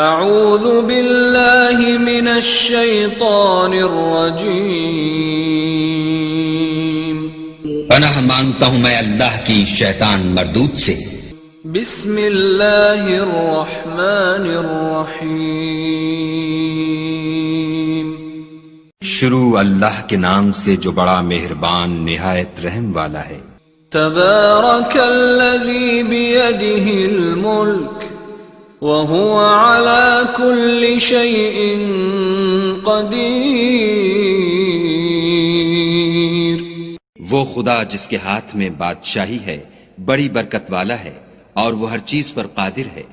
اعوذ باللہ من الشیطان الرجیم، پناہ مانگتا ہوں میں اللہ کی شیطان مردود سے۔ بسم اللہ الرحمن الرحیم، شروع اللہ کے نام سے جو بڑا مہربان نہایت رحم والا ہے۔ تبارک الذی بیدہ الملک وهو على كل شيء قدیر، وہ خدا جس کے ہاتھ میں بادشاہی ہے بڑی برکت والا ہے اور وہ ہر چیز پر قادر ہے۔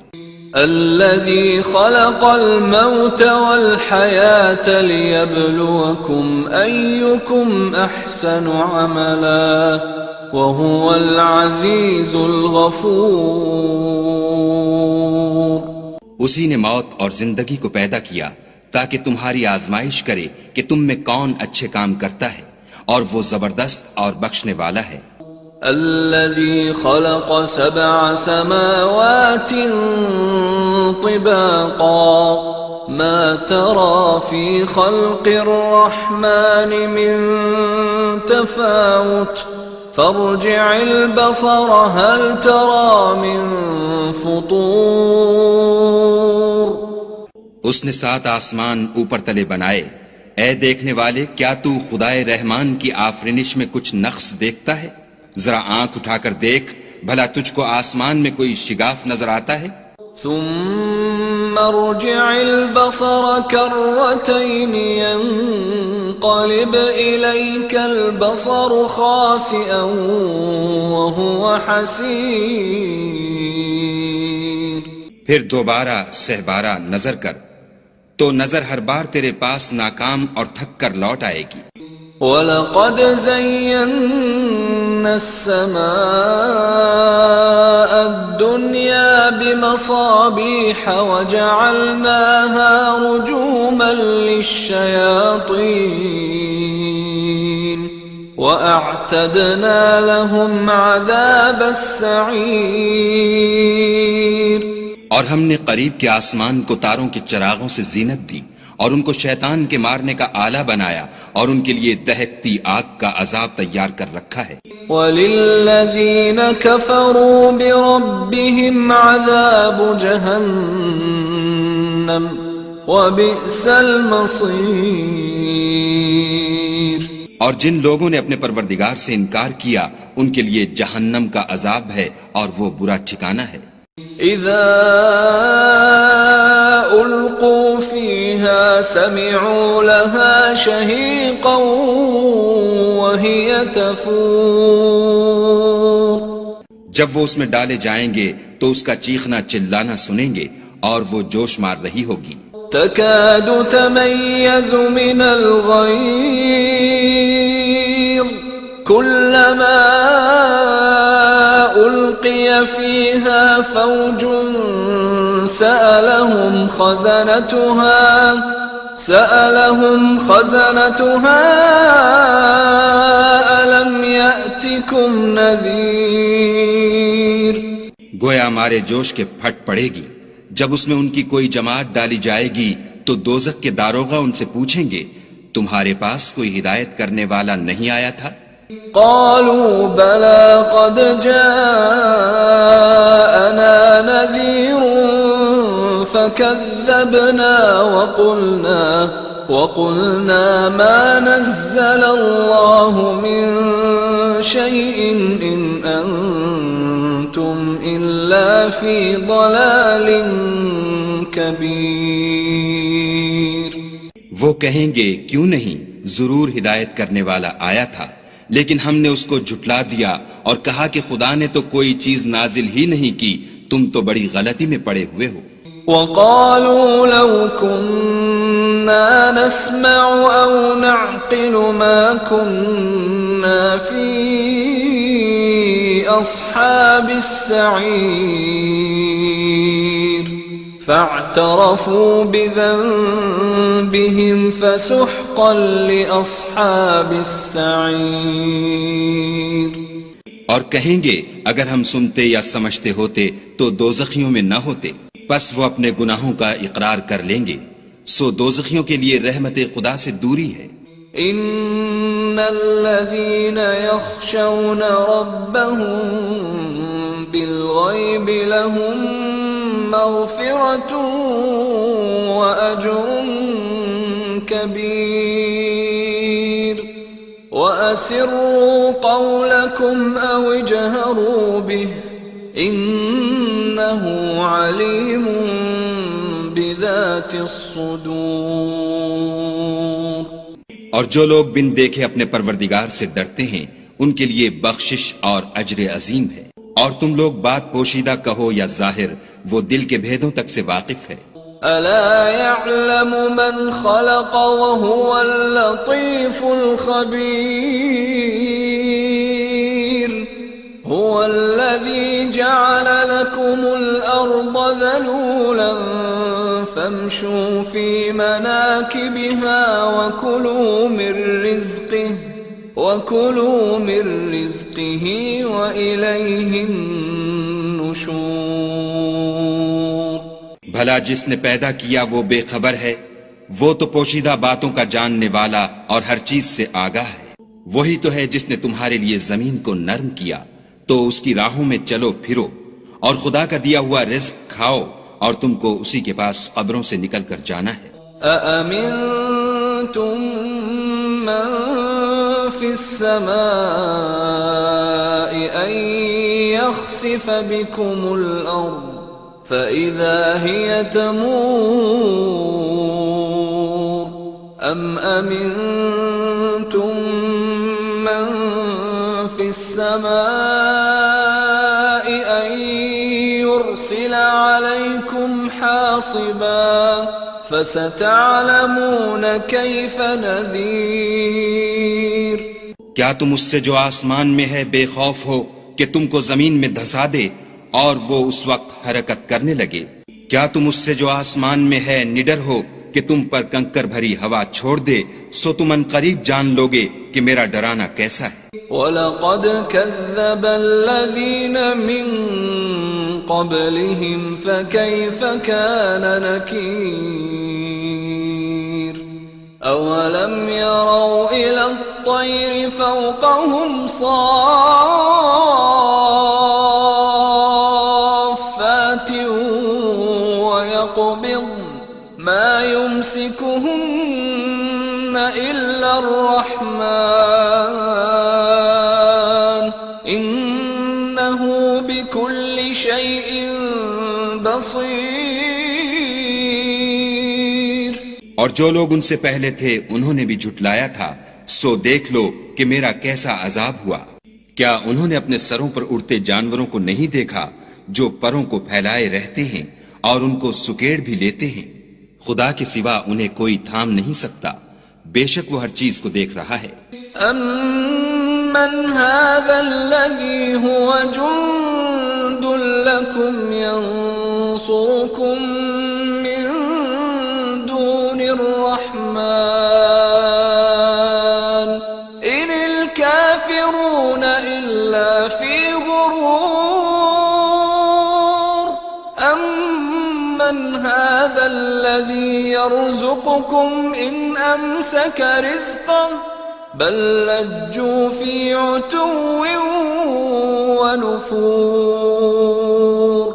الذي خلق الموت والحياة ليبلوكم أيكم أحسن عملا وهو العزيز الغفور، اسی نے موت اور زندگی کو پیدا کیا تاکہ تمہاری آزمائش کرے کہ تم میں کون اچھے کام کرتا ہے، اور وہ زبردست اور بخشنے والا ہے۔ الذي خلق 7 سماوات طباقا ما ترى في خلق الرحمن من تفاوت فارجع البصر هل ترى من فطور۔ اس نے 7 آسمان اوپر تلے بنائے، اے دیکھنے والے کیا تو خدائے رحمان کی آفرینش میں کچھ نقص دیکھتا ہے؟ ذرا آنکھ اٹھا کر دیکھ بھلا تجھ کو آسمان میں کوئی شگاف نظر آتا ہے؟ ثم ارجع البصر كرتين ينقلب إليك البصر خاسئا وهو حسير، پھر دوبارہ سہبارہ نظر کر تو نظر ہر بار تیرے پاس ناکام اور تھک کر لوٹ آئے گی۔ وَلَقَدْ زَيَّنَّا السَّمَاءَ الدُّنْيَا بِمَصَابِيحَ وَجَعَلْنَاهَا رُجُومًا لِلشَّيَاطِينِ وَأَعْتَدْنَا لَهُمْ عَذَابَ السَّعِيرِ، اور ہم نے قریب کے آسمان کو تاروں کے چراغوں سے زینت دی اور ان کو شیطان کے مارنے کا آلہ بنایا اور ان کے لیے دہکتی آگ کا عذاب تیار کر رکھا ہے۔ وَلِلَّذِينَ كَفَرُوا بِرَبِّهِمْ عَذَابُ جَهَنَّمَ وَبِئْسَ الْمَصِيرُ، اور جن لوگوں نے اپنے پروردگار سے انکار کیا ان کے لیے جہنم کا عذاب ہے اور وہ برا ٹھکانہ ہے۔ اذا القوا فيها سمعوا لها شهيقا وهي تفور، جب وہ اس میں ڈالے جائیں گے تو اس کا چیخنا چلانا سنیں گے اور وہ جوش مار رہی ہوگی۔ تكاد تميز من الغيظ كلما ألقي فيها فوج سألهم خزنتها ألم يأتكم نذير، گویا مارے جوش کے پھٹ پڑے گی جب اس میں ان کی کوئی جماعت ڈالی جائے گی تو دوزخ کے داروغہ ان سے پوچھیں گے تمہارے پاس کوئی ہدایت کرنے والا نہیں آیا تھا؟ قالوا بلى قد جاءنا نذير فكذبنا وقلنا ما نزل الله من شيء إن أنتم إلا في ضلال كبير۔ وہ کہیں گے کیوں نہیں، ضرور ہدایت کرنے والا آیا تھا، لیکن ہم نے اس کو جھٹلا دیا اور کہا کہ خدا نے تو کوئی چیز نازل ہی نہیں کی، تم تو بڑی غلطی میں پڑے ہوئے ہو۔ وَقَالُوا لَوْ كُنَّا نَسْمَعُ أَوْ نَعْقِلُ مَا كُنَّا فِي أَصْحَابِ السَّعِيرِ فَاعْتَرَفُوا بِذَنبِهِمْ فَسُحْقًا لِأَصْحَابِ السَّعِيرِ، اور کہیں گے اگر ہم سنتے یا سمجھتے ہوتے تو دوزخیوں میں نہ ہوتے، پس وہ اپنے گناہوں کا اقرار کر لیں گے، سو دوزخیوں کے لیے رحمت خدا سے دوری ہے۔ ان الذين يخشون ربهم بالغيب لهم مغفرة واجر كبير واسروا قولكم او اجهروا به انه عليم بذات الصدور۔ اور جو لوگ بن دیکھے اپنے پروردگار سے ڈرتے ہیں ان کے لیے بخشش اور اجر عظیم ہے، اور تم لوگ بات پوشیدہ کہو یا ظاہر، وہ دل کے بھیدوں تک سے واقف ہے۔ الا يعلم من خلق وهو اللطيف الخبير هو الذي جعل لكم الارض ذلولا فامشوا في مناكبها وكلوا من رزقه وإليه النشور۔ بھلا جس نے پیدا کیا وہ بے خبر ہے، وہ تو پوشیدہ باتوں کا جاننے والا اور ہر چیز سے آگاہ ہے۔ وہی تو ہے جس نے تمہارے لیے زمین کو نرم کیا تو اس کی راہوں میں چلو پھرو، اور خدا کا دیا ہوا رزق کھاؤ، اور تم کو اسی کے پاس قبروں سے نکل کر جانا ہے۔ أأمنتم من في السماء أن يخسف بكم الأرض فإذا هي تمور أم أمنتم من في السماء أن يرسل عليكم حاصبا فستعلمون كيف نذير۔ کیا تم اس سے جو آسمان میں ہے بے خوف ہو کہ تم کو زمین میں دھسا دے اور وہ اس وقت حرکت کرنے لگے؟ کیا تم اس سے جو آسمان میں ہے نڈر ہو کہ تم پر کنکر بھری ہوا چھوڑ دے؟ سو تم ان قریب جان لوگے کہ میرا ڈرانا کیسا ہے۔ وَلَقَدْ كَذَّبَ الَّذِينَ مِن قَبْلِهِمْ فَكَيْفَ كَانَ نَكِيرِ أَوَلَمْ يَرَوْا إِلَى الطَّيْرِ فَوْقَهُمْ صَافَّاتٍ وَيَقْبِضْنَ مَا يُمْسِكُهُنَّ إِلَّا الرَّحْمَنُ إِنَّهُ بِكُلِّ شَيْءٍ بَصِيرٌ۔ اور جو لوگ ان سے پہلے تھے انہوں نے بھی جھٹلایا تھا، سو دیکھ لو کہ میرا کیسا عذاب ہوا۔ کیا انہوں نے اپنے سروں پر اڑتے جانوروں کو نہیں دیکھا جو پروں کو پھیلائے رہتے ہیں اور ان کو سکیڑ بھی لیتے ہیں؟ خدا کے سوا انہیں کوئی تھام نہیں سکتا، بے شک وہ ہر چیز کو دیکھ رہا ہے۔ أَمَّنْ هَذَا الَّذِي هُوَ جُنْدٌ لَكُمْ يَنْصُرُكُمْ مِنْ دُونِ الرَّحْمَنِ إِنِ الْكَافِرُونَ إِلَّا فِي غُرُورٍ أَمَّنْ هَذَا الَّذِي يَرْزُقُكُمْ إِنْ أَمْسَكَ رِزْقَهُ بل لجوا في عتو ونفور۔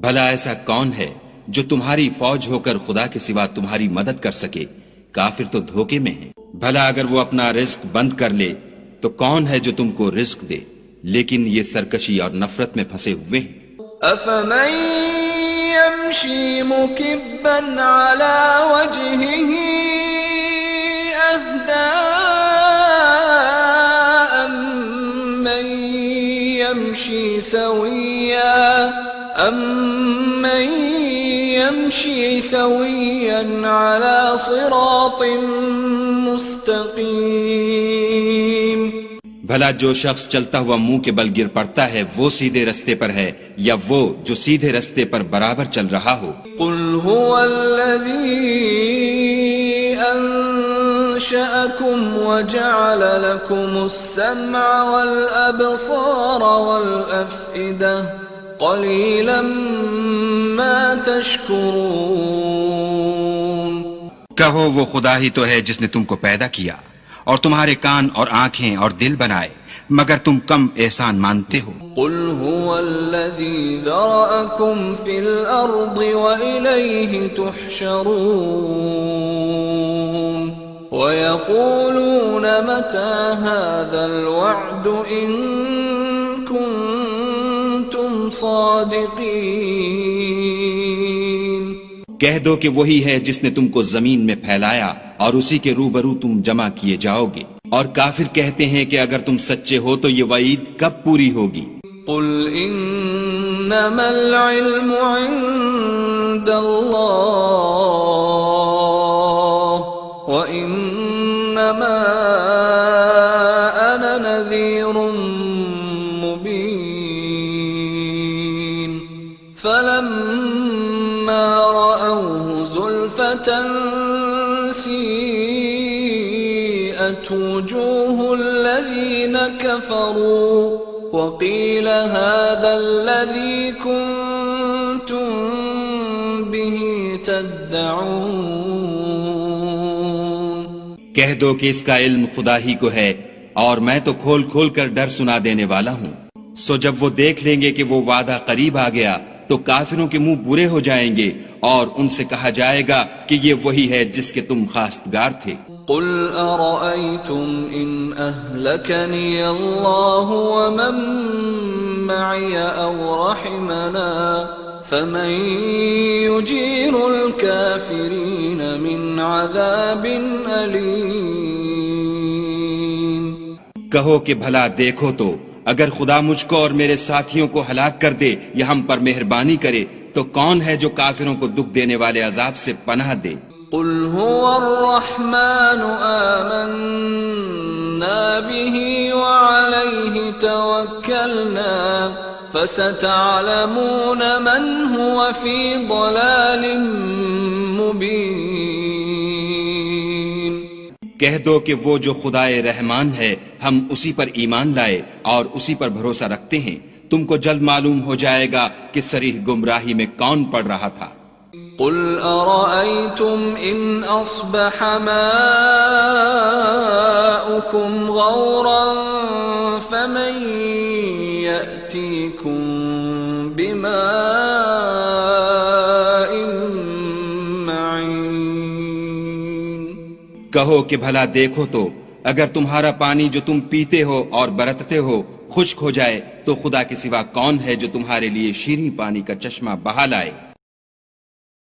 بھلا ایسا کون ہے جو تمہاری فوج ہو کر خدا کے سوا تمہاری مدد کر سکے؟ کافر تو دھوکے میں ہیں۔ بھلا اگر وہ اپنا رزق بند کر لے تو کون ہے جو تم کو رزق دے؟ لیکن یہ سرکشی اور نفرت میں پھنسے ہوئے ہیں۔ أفمن يمشي مكبا على وجهه أهدى أمن يمشي سويا على صراط مستقيم۔ بھلا جو شخص چلتا ہوا منہ کے بل گر پڑتا ہے وہ سیدھے رستے پر ہے یا وہ جو سیدھے رستے پر برابر چل رہا ہو؟ قل هو الذي أنشأكم وجعل لكم السمع والأبصار والأفئدة قليلا ما تشكرون. کہو وہ خدا ہی تو ہے جس نے تم کو پیدا کیا اور تمہارے کان اور آنکھیں اور دل بنائے، مگر تم کم احسان مانتے ہو. قل هو الذي ذرأكم في الأرض وإليه تحشرون. ويقولون متى هذا الوعد إن كنتم صادقين. کہہ دو کہ وہی ہے جس نے تم کو زمین میں پھیلایا اور اسی کے روبرو تم جمع کیے جاؤ گے. اور کافر کہتے ہیں کہ اگر تم سچے ہو تو یہ وعید کب پوری ہوگی؟ قل انما العلم عند اللہ وانما انا نذیر مبین. فلما رأوه زلفة سیئت وجوه الذین كفروا وقیل هذا الذی کنتم به تدعون. کہہ دو کہ اس کا علم خدا ہی کو ہے اور میں تو کھول کھول کر ڈر سنا دینے والا ہوں. سو جب وہ دیکھ لیں گے کہ وہ وعدہ قریب آ گیا تو کافروں کے منہ برے ہو جائیں گے اور ان سے کہا جائے گا کہ یہ وہی ہے جس کے تم خواستگار تھے. قل ارأيتم ان اهلكني الله ومن معي او رحمنا فمن يجير الكافرين من عذاب أليم. کہو کہ بھلا دیکھو تو اگر خدا مجھ کو اور میرے ساتھیوں کو ہلاک کر دے یا ہم پر مہربانی کرے تو کون ہے جو کافروں کو دکھ دینے والے عذاب سے پناہ دے؟ قل هو الرحمن آمنا به وعليه توكلنا فستعلمون من هو في ضلال مبين. کہہ دو کہ وہ جو خدائے رحمان ہے ہم اسی پر ایمان لائے اور اسی پر بھروسہ رکھتے ہیں، تم کو جلد معلوم ہو جائے گا کہ صریح گمراہی میں کون پڑ رہا تھا. قل أرأيتم إن أصبح ماؤكم غورا فمن يأتيكم بماء معين. کہو کہ بھلا دیکھو تو اگر تمہارا پانی جو تم پیتے ہو اور برتتے ہو خشک ہو جائے تو خدا کے سوا کون ہے جو تمہارے لیے شیریں پانی کا چشمہ بہا لائے؟